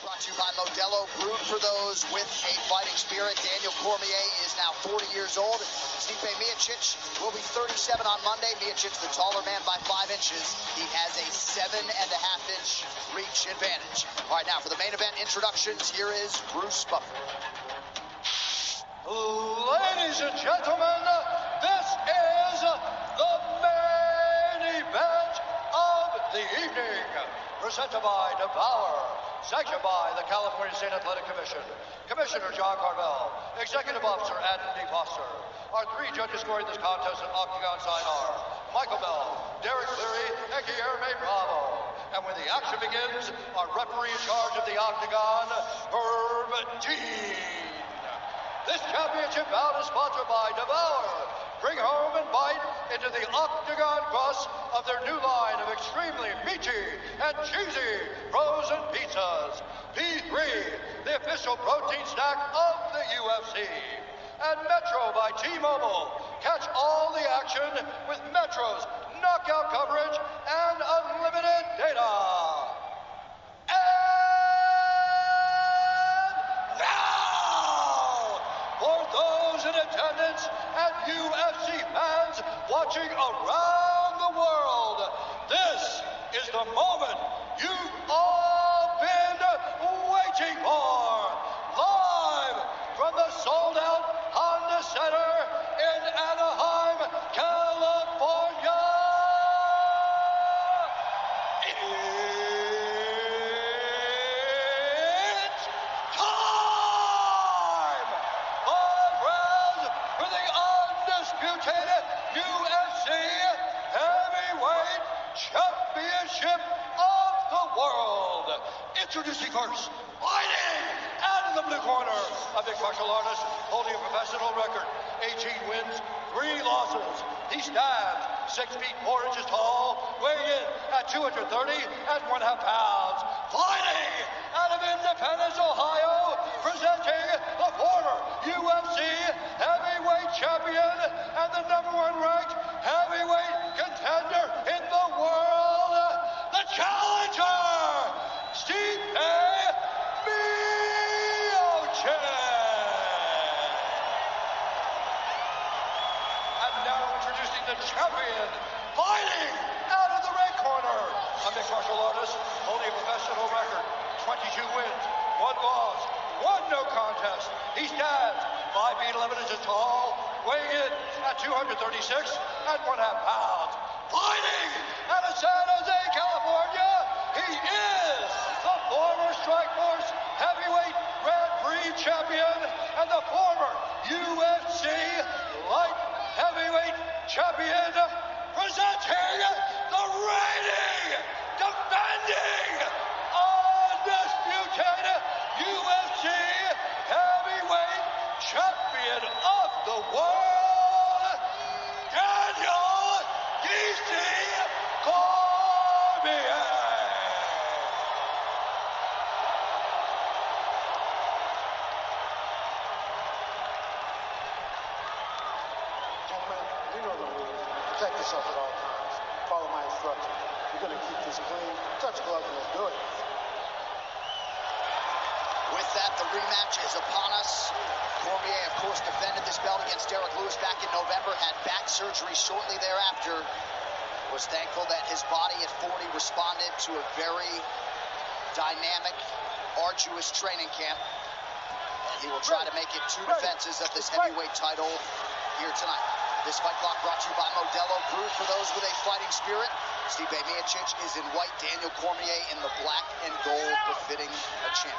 Brought to you by Modelo, brewed for those with a fighting spirit. Daniel Cormier is now 40 years old. Stipe Miocic will be 37 on Monday. Miocic, the taller man by 5 inches. He has a 7.5-inch reach advantage. All right, now for the main event introductions, here is Bruce Buffer. Ladies and gentlemen, this is the main event of the evening. Presented by Devour, sanctioned by the California State Athletic Commission, Commissioner John Carmel, Executive Officer Anthony Foster. Our 3 judges scoring this contest at Octagon side are Michael Bell, Derek Cleary, and Guillermo Bravo. And when the action begins, our referee in charge of the Octagon, Herb Dean. This championship bout is sponsored by Devour. Bring home and bite into the Octagon crust of their new line of extremely meaty and cheesy frozen pizzas. P3, the official protein snack of the UFC. And Metro by T-Mobile. Catch all the action with Metro's knockout coverage and unlimited data. And now, for those in attendance and UFC fans watching around the world, this is the moment you've all been waiting for. Live from the sold-out Honda Center in Anaheim, California. It's time! 5 rounds for the undisputed UFC Heavyweight Championship of the world. Introducing first, fighting out of the blue corner, a mixed martial artist holding a professional record, 18 wins, 3 losses. He stands 6 feet 4 inches tall, weighing in at 230 and 1/2 pounds. Fighting out of Independence, Ohio, presenting the former UFC heavyweight champion and the #1 ranked heavyweight contender in the world, the challenger, Stipe Miocic. And now introducing the champion, fighting out of the red corner, a mixed martial artist holding a professional record, 22 wins, 1 loss, 1 no contest. He stands 5 feet 11 inches tall, weighing in at 236 and 1/2 pounds. Fighting out of San Jose, California, he is the former Strikeforce heavyweight Grand Prix champion and the former UFC light heavyweight champion, presenting the reigning, defending, undisputed UFC heavyweight champion of the world, Daniel D.C. Cormier. Gentlemen, you know the rules. Protect yourself at all times. Follow my instructions. We're going to keep this clean. Touch gloves and let's do it. With that, the rematch is upon us. Cormier, of course, defended this belt against Derek Lewis back in November, had back surgery shortly thereafter. Was thankful that his body at 40 responded to a very dynamic, arduous training camp. And he will try to make it 2 defenses of this heavyweight title here tonight. This fight clock brought to you by Modelo, brewed for those with a fighting spirit. Stipe Miocic is in white, Daniel Cormier in the black and gold, befitting a champion.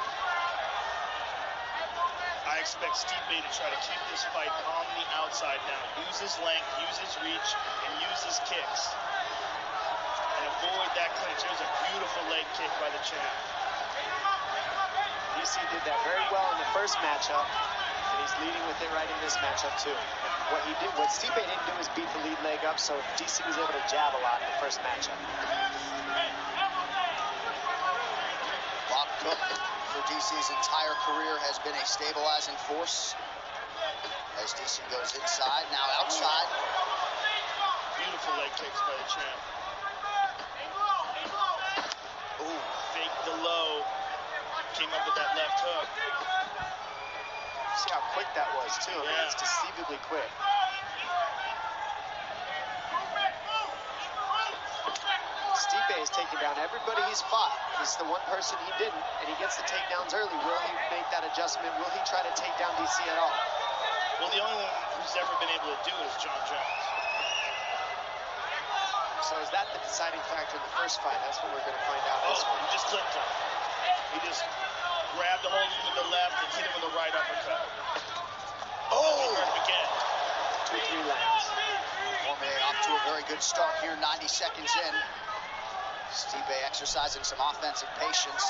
I expect Stipe to try to keep this fight on the outside now. Use his length, use his reach, and use his kicks. And avoid that clinch. There's a beautiful leg kick by the champ. DC did that very well in the first matchup, and he's leading with it right in this matchup too. What Stipe didn't do is beat the lead leg up, so DC was able to jab a lot in the first matchup. Bob Cook, for DC's entire career, has been a stabilizing force. As DC goes inside, now outside. Beautiful leg kicks by the champ. Ooh. Fake the low. came up with that left hook. See how quick that was, too. I mean, it's deceivably quick. Stipe has taken down everybody he's fought. He's the one person he didn't, and he gets the takedowns early. Will he make that adjustment? Will he try to take down DC at all? Well, the only one who's ever been able to do it is John Jones. So is that the deciding factor in the first fight? That's what we're going to find out this one. He just clipped him. He just grabbed the hold of him with the left and hit him with the right uppercut. Oh! He hurt him again. 2-3 lands. Cormier off to a very good start here, 90 seconds in. Stipe exercising some offensive patience.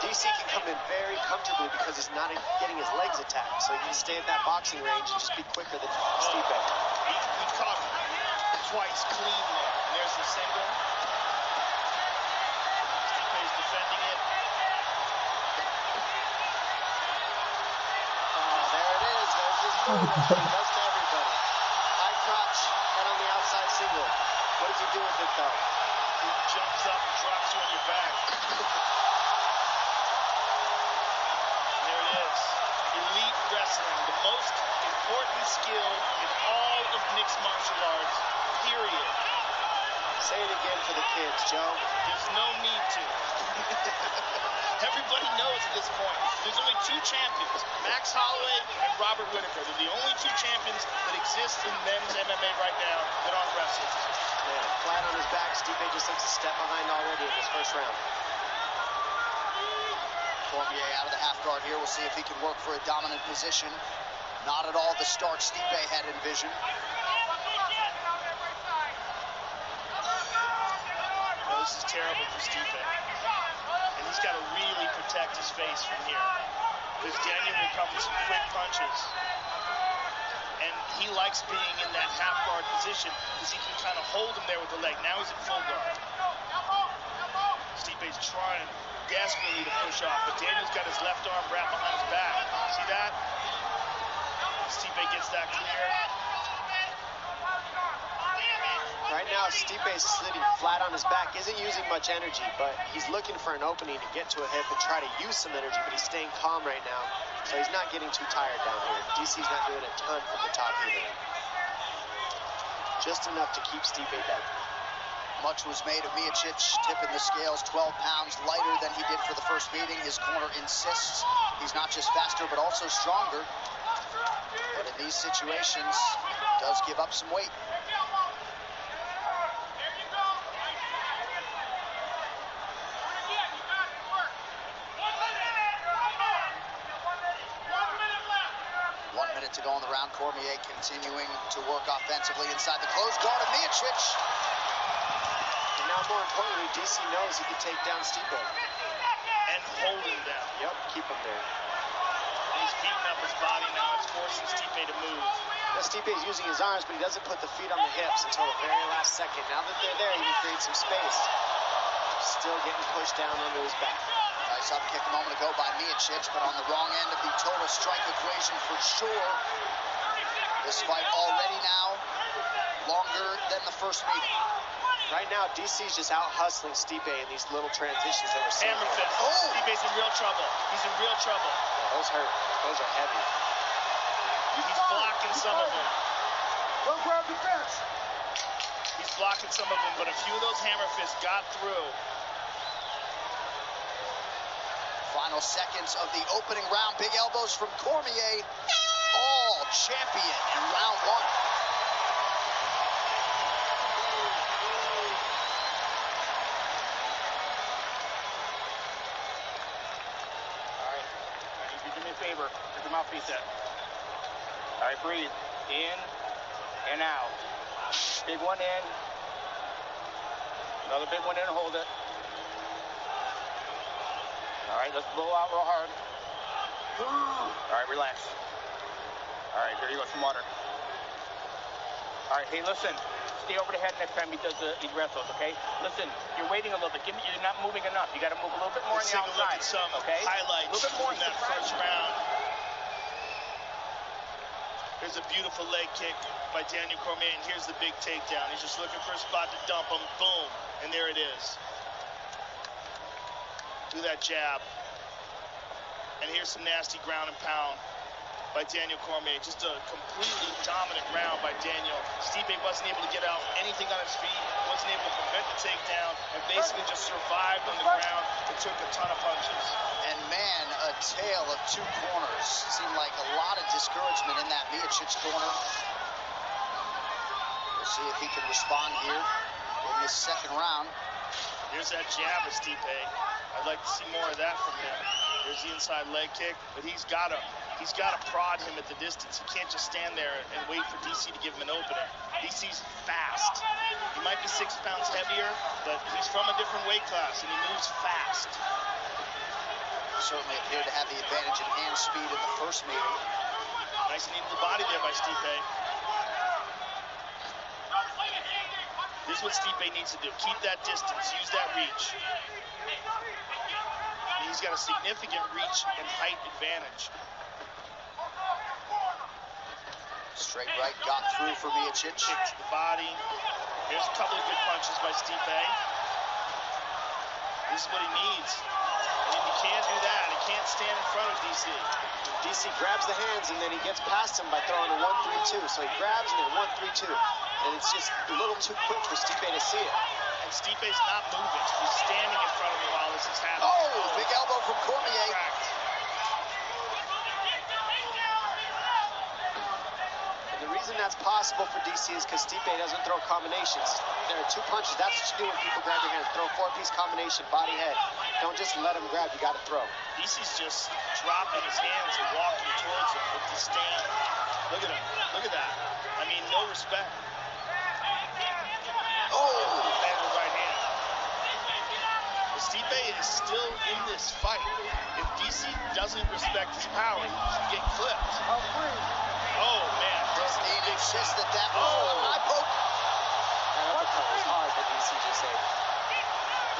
DC can come in very comfortably because he's not getting his legs attacked, so he can stay at that boxing range and just be quicker than Stipe. He caught him twice clean there. There's the single. Stipe's defending it. Oh, there it is. There's his move. That's what he does to everybody. High crotch, head on the outside single. What does he do with it, though? He jumps up and drops you on your back. There it is. Elite wrestling, the most important skill in all of mixed martial arts, period. Say it again for the kids, Joe. There's no need to. Everybody knows at this point. There's only two champions, Max Holloway and Robert Whittaker. They're the only two champions that exist in men's MMA right now that aren't wrestling. Yeah, flat on his back. Stipe just looks a step behind already in this first round. Cormier out of the half guard here. We'll see if he can work for a dominant position. Not at all the start Stipe had envisioned. No, this is terrible for Stipe. And he's got to really protect his face from here. Because Daniel will come with some quick punches. And he likes being in that half guard position because he can kind of hold him there with the leg. Now he's in full guard. Stipe's trying desperately to push off, but Daniel's got his left arm wrapped behind his back. See that? Stipe gets that clear. Right now, Stipe's sitting flat on his back, isn't using much energy, but he's looking for an opening to get to a hip and try to use some energy, but he's staying calm right now, so he's not getting too tired down here. DC's not doing a ton from the top either. Just enough to keep Stipe down. Much was made of Miocic tipping the scales 12 pounds lighter than he did for the first meeting. His corner insists he's not just faster, but also stronger. But in these situations, does give up some weight. To go in the round. Cormier continuing to work offensively inside the closed guard of Miocic. And now, more importantly, DC knows he can take down Stipe. And hold him down. Yep, keep him there. And he's beating up his body now. It's forcing Stipe to move. Now, Stipe's using his arms, but he doesn't put the feet on the hips until the very last second. Now that they're there, he can create some space. Still getting pushed down onto his back. Nice up kick a moment ago by Miocic, but on the wrong end of the total strike equation for sure. This fight already now longer than the first meeting. Right now, DC's just out hustling Stipe in these little transitions that we're seeing. Hammer fist. Oh! Stipe's in real trouble. He's in real trouble. Yeah, those hurt. Those are heavy. He's blocking some of them. Don't grab the fence. He's blocking some of them, but a few of those hammer fists got through. Final seconds of the opening round. Big elbows from Cormier. All champion in round one. All right. I need you to do me a favor. Get the mouthpiece set. All right, breathe. In and out. Big one in. Another big one in. Hold it. All right, let's blow out real hard. All right, relax. All right, here you go, some water. All right, hey, listen. Stay over the head next time he wrestles, okay? Listen, you're waiting a little bit. You're not moving enough. You got to move a little bit more on the Let's take a look outside. at some okay? highlights A little bit more in that first round. Here's a beautiful leg kick by Daniel Cormier, and here's the big takedown. He's just looking for a spot to dump him. Boom, and there it is. through that jab. And here's some nasty ground and pound by Daniel Cormier. Just a completely dominant round by Daniel. Stipe wasn't able to get out anything on his feet, wasn't able to prevent the takedown, and basically just survived on the ground and took a ton of punches. And man, a tale of two corners. Seemed like a lot of discouragement in that Miocic corner. We'll see if he can respond here in this second round. Here's that jab of Stipe. I'd like to see more of that from him. There's the inside leg kick, but he's got to prod him at the distance. He can't just stand there and wait for DC to give him an opening. DC's fast. He might be 6 pounds heavier, but he's from a different weight class, and he moves fast. Certainly appeared to have the advantage in hand speed in the first meeting. Nice knee to the body there by Stipe. This is what Stipe needs to do. Keep that distance. Use that reach. He's got a significant reach and height advantage. Straight right got through for Miocic. Kicks the body. Here's a couple of good punches by Stipe. This is what he needs. And he can't do that. He can't stand in front of DC. DC grabs the hands and then he gets past him by throwing a 1-3-2. So he grabs and then 1-3-2. And it's just a little too quick for Stipe to see it. And Stipe's not moving. He's standing in front of him while this is happening. Oh, big elbow from Cormier. And the reason that's possible for DC is because Stipe doesn't throw combinations. There are two punches. That's what you do when people grab your hands. Throw a 4-piece combination, body, head. Don't just let him grab. You got to throw. DC's just dropping his hands and walking towards him with disdain. Look at him. Look at that. I mean, no respect. Oh, man with right hand. But Stipe is still in this fight. If DC doesn't respect his power, he can get clipped. Oh, man. Disdain insists that that was an eye poke. That uppercut was hard that DC just said.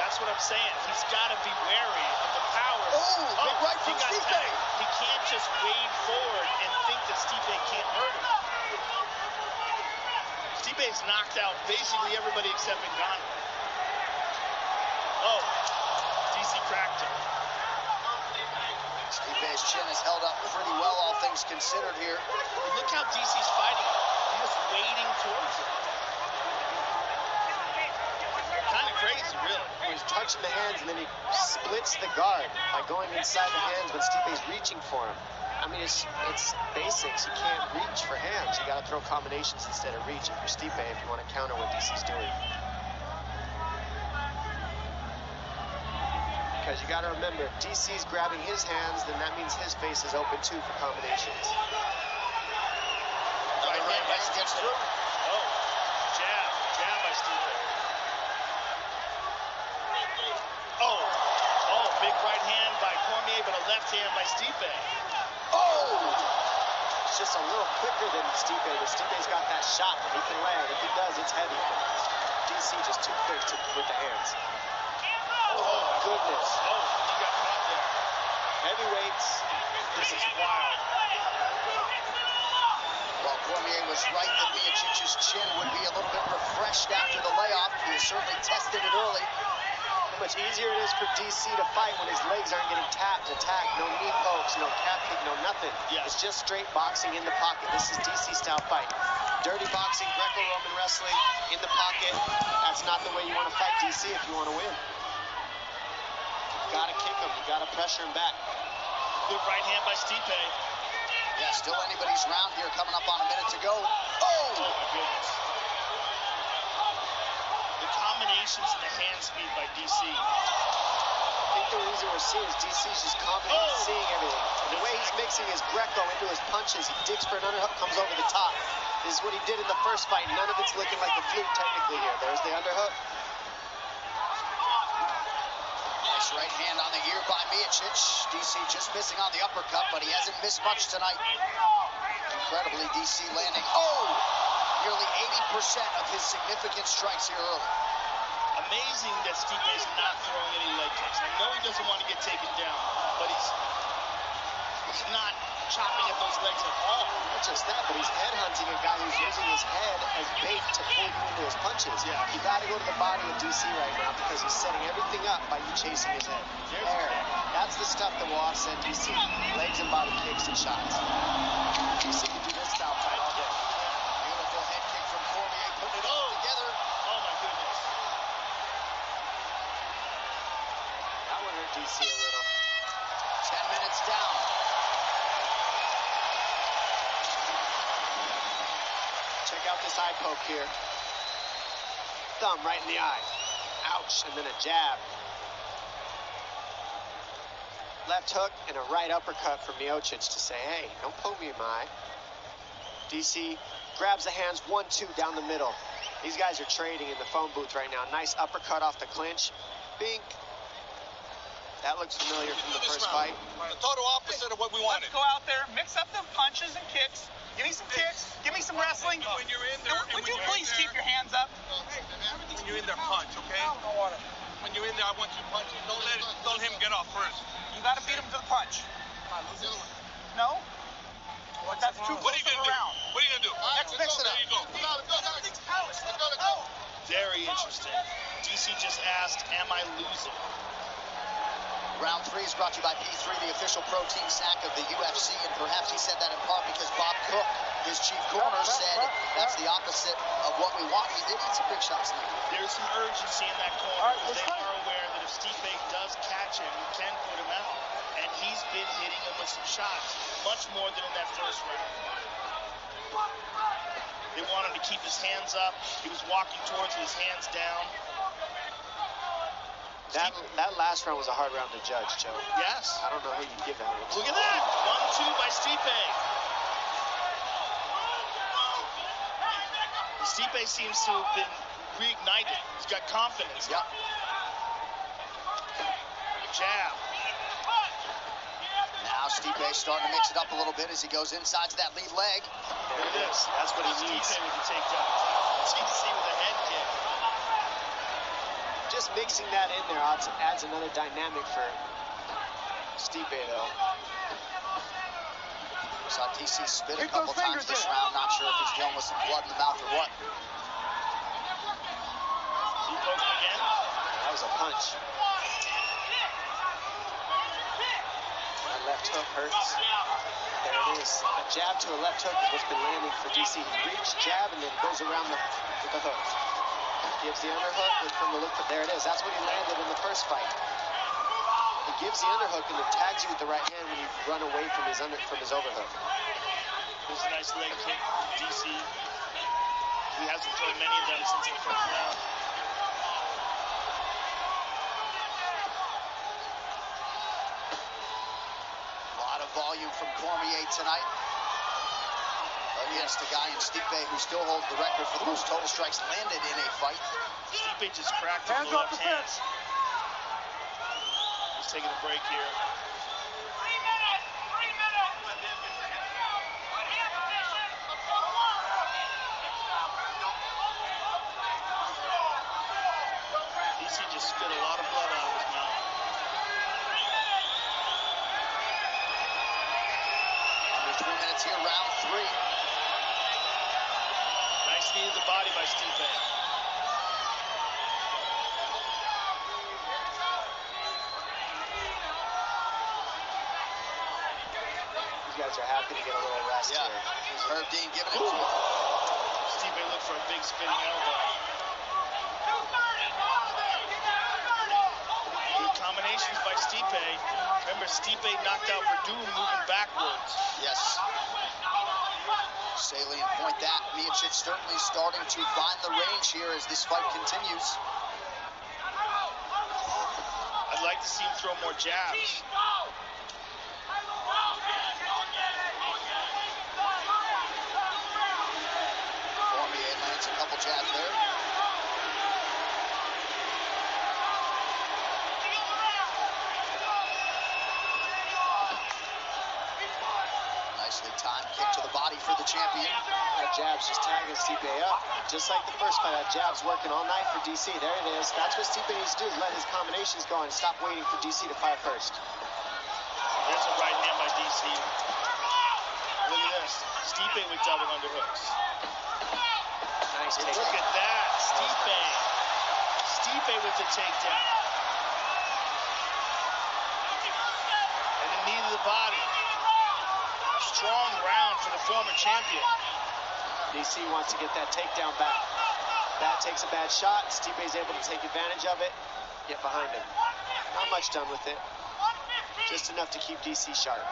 That's what I'm saying. He's got to be wary of the power. Oh, big right from he got Stipe. tagged. He can't just wade forward and think that Stipe can't hurt him. Stipe's knocked out basically everybody except Ngannou. Oh, DC cracked him. Stipe's chin is held up pretty well, all things considered here. And look how DC's fighting. He's just wading towards him. Kind of crazy, really. He's touching the hands and then he splits the guard by going inside the hands when Stipe's reaching for him. I mean, it's basics. You can't reach for hands. You got to throw combinations instead of reach if you're Stipe if you want to counter what DC's doing. Because you got to remember, if DC's grabbing his hands, then that means his face is open too for combinations. Right hand gets through. Oh, jab by Stipe. Oh, big right hand by Cormier, but a left hand by Stipe. Oh! It's just a little quicker than Stipe, but Stipe's got that shot that he can land. If he does, it's heavy. DC just too quick with the hands. Oh, goodness. Oh, he got caught there. Heavyweights. This is wild. Well, Cormier was right that Miocic's chin would be a little bit refreshed after the layoff. He certainly tested it early. How much easier it is for DC to fight when his legs aren't getting tapped, attacked, no knee pokes, no calf kick, no nothing. Yeah. It's just straight boxing in the pocket. This is DC style fight. Dirty boxing, Greco-Roman wrestling, in the pocket. That's not the way you want to fight DC if you want to win. You gotta kick him, you gotta pressure him back. Good right hand by Stipe. Yeah, still anybody's round here, coming up on a minute to go. Oh! Oh my goodness. The combinations and the hand speed by DC. I think the reason we're seeing is DC's just confident in seeing everything. The way he's mixing his Greco into his punches, he digs for an underhook, comes over the top. This is what he did in the first fight. None of it's looking like a fluke technically here. There's the underhook. Nice right hand on the ear by Miocic. DC just missing on the uppercut, but he hasn't missed much tonight. Incredibly, DC landing. Oh! Nearly 80% of his significant strikes here early. Amazing that Stipe's not throwing any leg kicks. I know he doesn't want to get taken down, but he's not chopping at those legs at all. Not just that, but he's headhunting a guy who's using his head as bait to pull you into his punches. Yeah. You got to go to the body of DC right now because he's setting everything up by you chasing his head. There's tough to watch that DC. Legs and body kicks and shots. DC can do this style fight all day. Beautiful head kick from Cormier, putting it all together. Oh my goodness. That one hurt DC a little. 10 minutes down. Check out this eye poke here. Thumb right in the eye. Ouch, and then a jab. Left hook and a right uppercut for Miocic to say, hey, don't poke me in my eye. DC grabs the hands, 1-2 down the middle. These guys are trading in the phone booth right now. Nice uppercut off the clinch. Bink. That looks familiar from the first fight. The total opposite of what we wanted. Let's go out there, mix up them punches and kicks. Give me some kicks. Give me some wrestling. When you're in there, Would you please keep your hands up? When you're in there, punch, okay? When you're in there, I want you to punch. Don't him get off first. You got to beat him to the punch. No? That's too What are close you to gonna the do? round. What are you gonna do? Let's mix it up. There you go. Very interesting. DC just asked, am I losing? Round 3 is brought to you by P3, the official protein snack of the UFC, and perhaps he said that in part because Bob Cook, his chief corner, said that's the opposite of what we want. He did eat some big shots tonight. There's some urgency in that corner because they are aware that if Stipe does catch him, he can put him out. And he's been hitting him with some shots, much more than in that first round. They want him to keep his hands up. He was walking towards with his hands down. That last round was a hard round to judge, Joe. Yes. I don't know who you'd give that one to. Look at that. 1-2 by Stipe. Stipe seems to have been reignited. He's got confidence. Yep. Jab. Now Stipe starting to mix it up a little bit as he goes inside to that lead leg. There it is. That's what he needs. Stipe with the takedown. DC with a head kick. Just mixing that in there adds another dynamic for Stipe, though. Saw DC spit a couple times this round. Not sure if he's dealing with some blood in the mouth or what. He poked him again. That was a punch. That left hook hurts. There it is. A jab to a left hook is what's been landing for DC. Reach, jab, and then goes around with the hook. Gives the underhook, look from the look, but there it is. That's what he landed in the first fight. He gives the underhook and then tags you with the right hand when you run away from his overhook. There's a nice leg kick from DC. He hasn't thrown many of them since the first round. A lot of volume from Cormier tonight. Against a guy in Stipe who still holds the record for the most total strikes landed in a fight. Stipe just cracked him with the left hand. He's taking a break here. 3 minutes! 3 minutes! DC just spit a lot of blood out of his mouth. Under 3 minutes here, round 3. Nice knee to the body by Stipe. These guys are happy to get a little rest here. Herb Dean giving it to him. Stipe looked for a big spinning elbow. Good combinations by Stipe. Remember, Stipe knocked out Verdum moving backwards. Yes. Salient point that. Miocic certainly starting to find the range here as this fight continues. I'd like to see him throw more jabs. Cormier lands a couple jabs there. Nicely timed kick to the body for the champion. That jab's just tagging Stipe up. Just like the first fight, that jab's working all night for DC. There it is. That's what Stipe needs to do, let his combinations go and stop waiting for DC to fire first. There's a right hand by DC. Look at this. Stipe with double underhooks. Nice take. Look at that. Stipe. Stipe with the takedown. strong round for the former champion. DC wants to get that takedown back. Bat takes a bad shot. Stipe's able to take advantage of it, get behind him. Not much done with it. Just enough to keep DC sharp.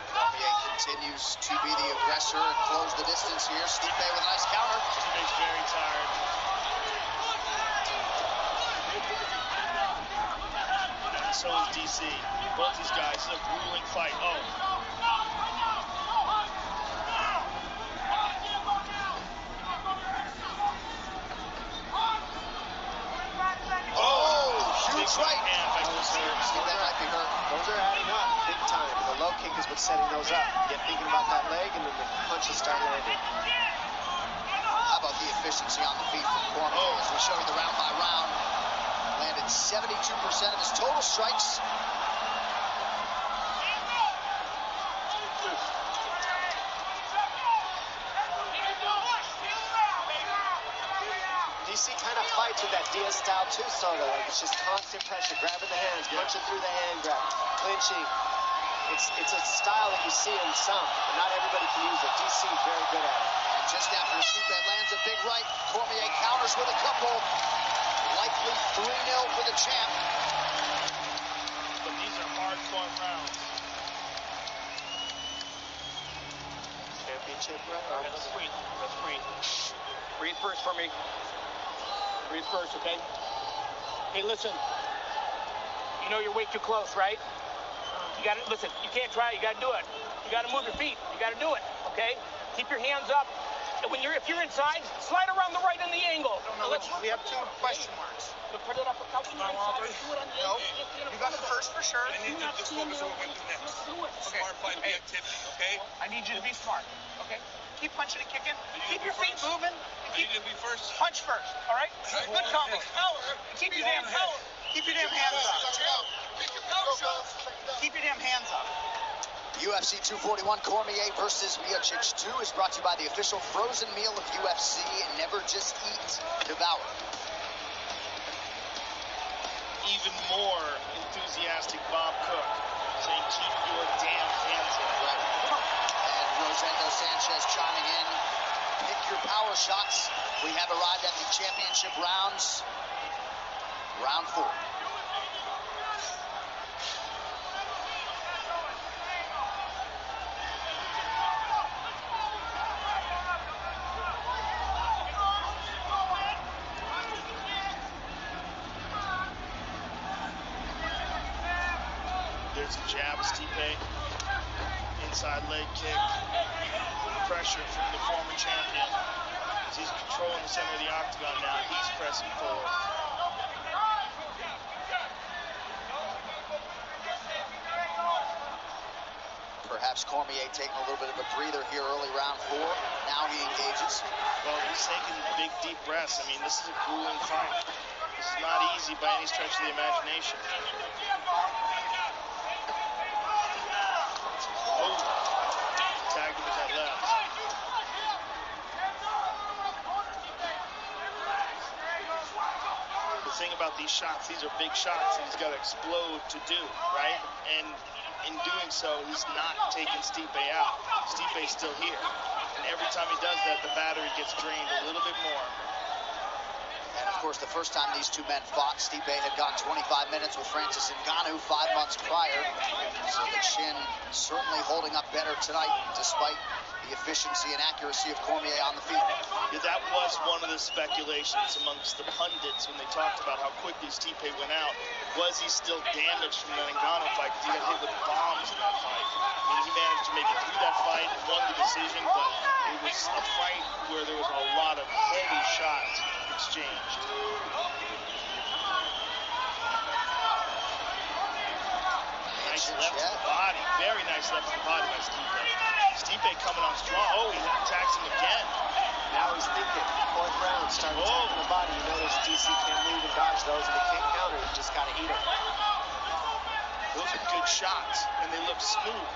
Cormier continues to be the aggressor and close the distance here. Stipe with a nice counter. Stipe's very tired. And so is DC. Both these guys, it's a grueling fight. Oh. Huge right. Stipe might be hurt. Those are adding up big time. The low kick is what's setting those up. You get thinking about that leg, and then the punches start landing. How about the efficiency on the feet from Cormier as we show you the round by round. Landed 72% of his total strikes. DC kind of fights with that Diaz style too, sort of. Like it's just constant pressure, grabbing the hands, punching through the hand grab, clinching. It's a style that you see in some, but not everybody can use it. DC is very good at it. And just after Stipe lands a big right, Cormier counters with a couple. Likely 3-0 for the champ. But these are hard-fought rounds. Championship All right, rounds. let's breathe. Let's breathe. Breathe first for me. Breathe first, okay? Hey, listen. You know you're way too close, right? You gotta, listen, you can't try it, you gotta do it. You gotta move your feet, you gotta do it, okay? Keep your hands up. And if you're inside, slide around the right in the angle. We have 2 question marks. Look, put it up a couple of inside. Do it on the Nope. inside. You got the first for sure. Do not stand there. Just do it. Smart fighting activity, okay? I need you to be smart, okay? Keep punching and kicking. Keep your feet moving. I need you to be first. Punch first, all right? Good combo. Keep your damn hands. Keep your damn hands up. Keep your damn hands up. UFC 241 Cormier versus Miocic 2 is brought to you by the official frozen meal of UFC. Never just eat, devour. Even more enthusiastic Bob Cook saying, keep your damn hands up. Right. And Rosendo Sanchez chiming in. Pick your power shots. We have arrived at the championship rounds. Round 4. There's a jab, Stipe. Inside leg kick. Pressure from the former champion. As he's controlling the center of the octagon now, he's pressing forward. Perhaps Cormier taking a little bit of a breather here early round 4. Now he engages. Well, he's taking big, deep breaths. I mean, this is a grueling fight. This is not easy by any stretch of the imagination. Oh, tagged him with that left. The thing about these shots, these are big shots that he's got to explode to do, right? And in doing so, he's not taking Stipe out. Stipe's still here. And every time he does that, the battery gets drained a little bit more. And of course, the first time these two men fought, Stipe had gone 25 minutes with Francis Ngannou 5 months prior. So the chin certainly holding up better tonight, despite the efficiency and accuracy of Cormier on the feet. Yeah, that was one of the speculations amongst the pundits when they talked about how quickly Stipe went out. Was he still damaged from the Ngannou fight because he got hit with bombs in that fight? I mean, he managed to make it through that fight and won the decision, but it was a fight where there was a lot of heavy shots exchanged. Nice left to the body. Very nice left to the body by Stipe. Stipe coming on strong. Oh, he attacks him again. Now he's thinking. 4th round, starting to attack the body. You notice DC can't move and dodge those, and he can't counter. You just got to eat them. Those are good shots, and they look smooth.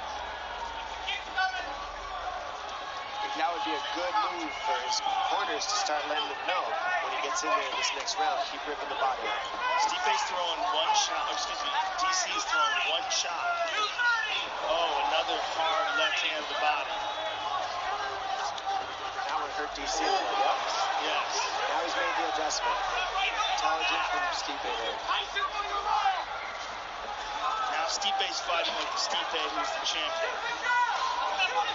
He that would be a good move for his corners to start letting him know when he gets in there this next round. Keep ripping the body up. Stipe's throwing one shot, DC's throwing one shot. Oh, another hard left hand to the body. That one hurt DC a little. Yep. Yes. Now he's made the adjustment. Intelligent from Stipe there. Now Stipe's fighting like Stipe, who's the champion.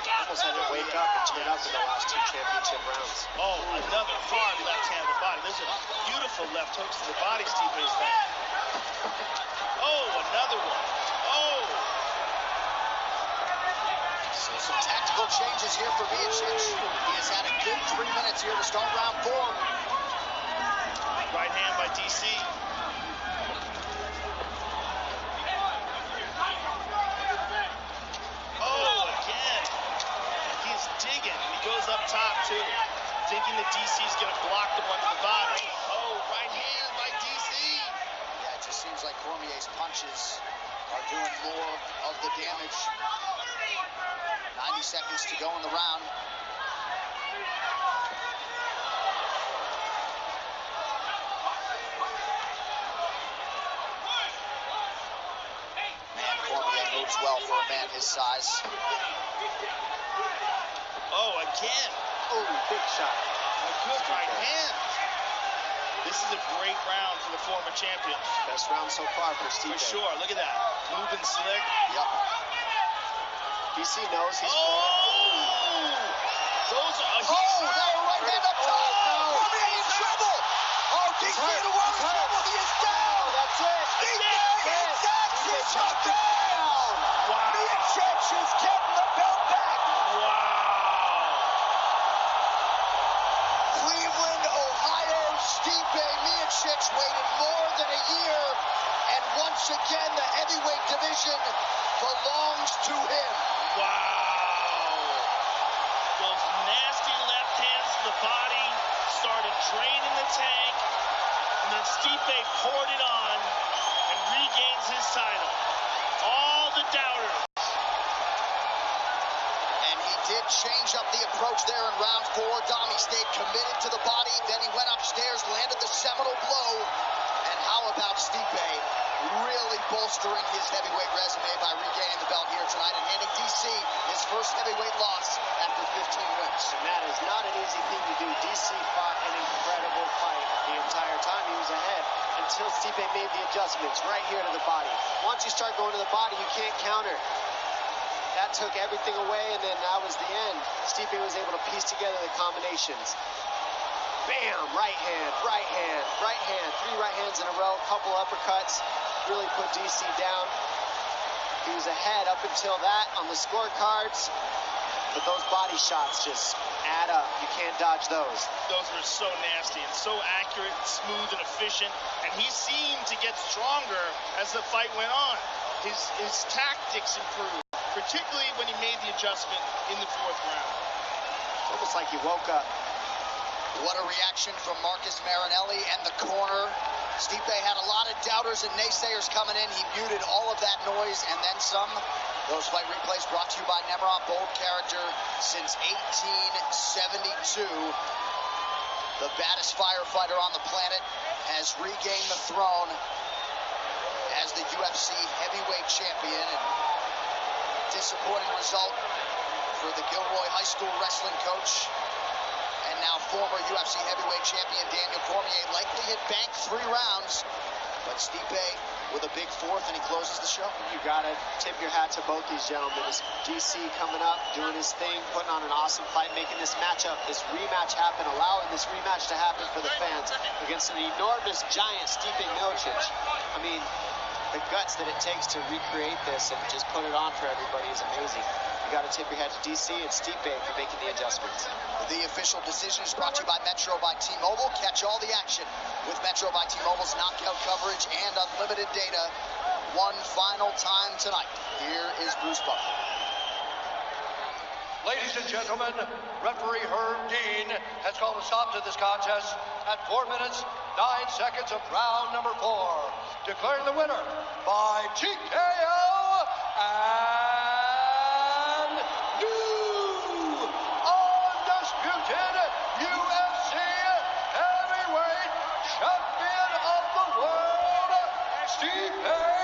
Almost had to wake up and turn up in the last 2 championship rounds. Oh, another hard left hand to the body. There's a beautiful left hooks to the body Stipe's throwing. Oh, another one. Oh. So some tactical changes here for Miocic. He has had a good 3 minutes here to start round 4. Right hand by DC. Oh, again. He's digging. He goes up top, too. Thinking that DC's going to block the one to the body. Oh, right hand by DC. Yeah, it just seems like Cormier's punches are doing more of the damage. 90 seconds to go in the round. Man, Cormier moves well for a man his size. Oh, again. Oh, big shot. A good right hand. This is a great round for the former champion. Best round so far for Stipe. For sure. Look at that. Moving slick. Yep. DC knows he's Those are... That right hand up top. Cormier in trouble. Oh, DC in the world of trouble. He is down. That's it. He shut down. Wow. Miocic is getting the belt back. Wow. Cleveland, Ohio, Stipe Miocic waited more than a year, and once again the heavyweight division belongs to him. Wow. Those nasty left hands to the body started draining the tank, and then Stipe poured it on and regains his title. All the doubters. And he did change up the approach there in round 4. Dom, he stayed committed to the body, then he went upstairs, landed the seminal blow. And how about Stipe really bolstering his heavyweight resume by regaining the belt here tonight and handing DC his first heavyweight loss after 15 wins. And that is not an easy thing to do. DC fought an incredible fight the entire time he was ahead until Stipe made the adjustments right here to the body. Once you start going to the body, you can't counter. That took everything away, and then that was the end. Stipe was able to piece together the combinations. Bam! Right hand, right hand, right hand. 3 right hands in a row, couple uppercuts. Really put DC down. He was ahead up until that on the scorecards. But those body shots just add up. You can't dodge those. Those were so nasty and so accurate, smooth, and efficient. And he seemed to get stronger as the fight went on. His tactics improved, particularly when he made the adjustment in the 4th round. Almost like he woke up. What a reaction from Marcus Marinelli and the corner. Stipe had a lot of doubters and naysayers coming in. He muted all of that noise and then some. Those fight replays brought to you by Nemrod, bold character since 1872. The baddest firefighter on the planet has regained the throne as the UFC heavyweight champion. And disappointing result for the Gilroy High School wrestling coach and now former UFC heavyweight champion Daniel Cormier. Likely hit bank 3 rounds, but Stipe with a big 4th, and he closes the show. You gotta tip your hat to both these gentlemen. This DC coming up, doing his thing, putting on an awesome fight, making this matchup, this rematch happen, allowing this rematch to happen for the fans against an enormous giant Stipe Miocic. I mean, the guts that it takes to recreate this and just put it on for everybody is amazing. You got to tip your hat to DC and Stipe for making the adjustments. The official decision is brought to you by Metro by T-Mobile. Catch all the action with Metro by T-Mobile's knockout coverage and unlimited data. One final time tonight. Here is Bruce Buffer. Ladies and gentlemen, referee Herb Dean has called a stop to this contest at 4 minutes, 9 seconds of round number 4. Declaring the winner by TKO and new on Stipe